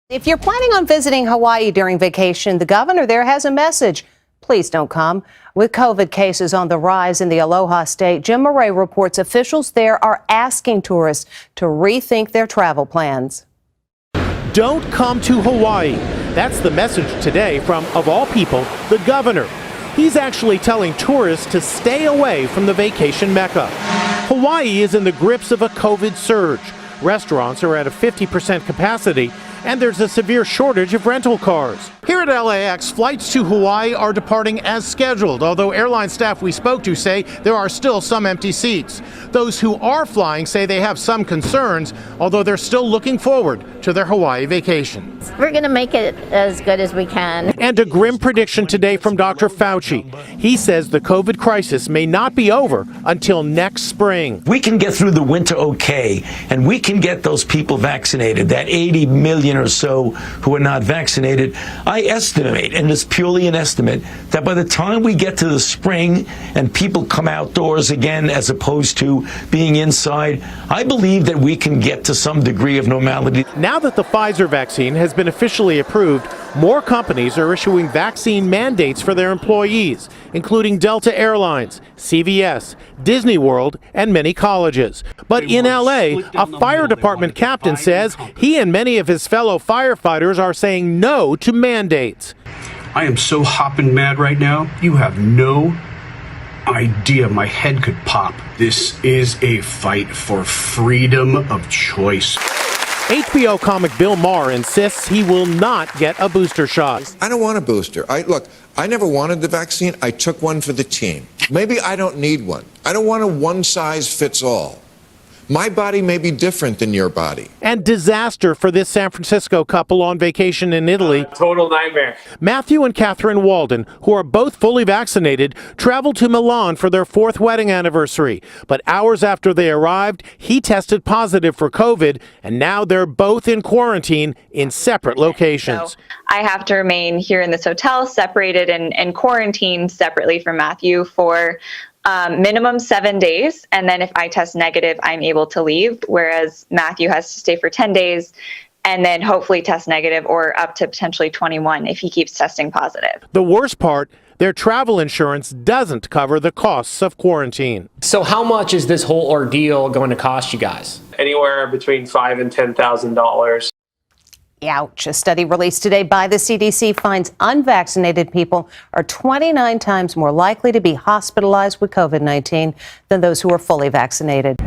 If you're planning on visiting Hawaii during vacation, the governor there has a message. Please don't come. With COVID cases on the rise in the Aloha State, Jim Murray reports officials there are asking tourists to rethink their travel plans. Don't come to Hawaii. That's the message today from, of all people, the governor. He's actually telling tourists to stay away from the vacation mecca. Hawaii is in the grips of a COVID surge. Restaurants are at a 50% capacity, and there's a severe shortage of rental cars. Here at LAX, flights to Hawaii are departing as scheduled, although airline staff we spoke to say there are still some empty seats. Those who are flying say they have some concerns, although they're still looking forward to their Hawaii vacation. We're going to make it as good as we can. And a grim prediction today from Dr. Fauci. He says the COVID crisis may not be over until next spring. We can get through the winter okay, and we can get those people vaccinated, that 80 million or so who are not vaccinated. I estimate, and it's purely an estimate, that by the time we get to the spring and people come outdoors again as opposed to being inside, I believe that we can get to some degree of normality. Now that the Pfizer vaccine has been officially approved, more companies are issuing vaccine mandates for their employees, including Delta Airlines, CVS, Disney World, and many colleges. But in LA, a fire department captain says he and many of his fellow firefighters are saying no to mandates. I am so hopping mad right now. You have no idea. My head could pop. This is a fight for freedom of choice. HBO comic Bill Maher insists he will not get a booster shot. I don't want a booster. Look, I never wanted the vaccine. I took one for the team. Maybe I don't need one. I don't want a one-size-fits-all. My body may be different than your body. And disaster for this San Francisco couple on vacation in Italy. Total nightmare. Matthew and Catherine Walden, who are both fully vaccinated, traveled to Milan for their 4th wedding anniversary. But hours after they arrived, he tested positive for COVID, and now they're both in quarantine in separate locations. So I have to remain here in this hotel, separated and quarantined separately from Matthew for minimum 7 days, and then if I test negative, I'm able to leave, whereas Matthew has to stay for 10 days and then hopefully test negative, or up to potentially 21 if he keeps testing positive. The worst part, their travel insurance doesn't cover the costs of quarantine. So how much is this whole ordeal going to cost you guys? Anywhere between $5,000 and $10,000. Ouch. A study released today by the CDC finds unvaccinated people are 29 times more likely to be hospitalized with COVID-19 than those who are fully vaccinated.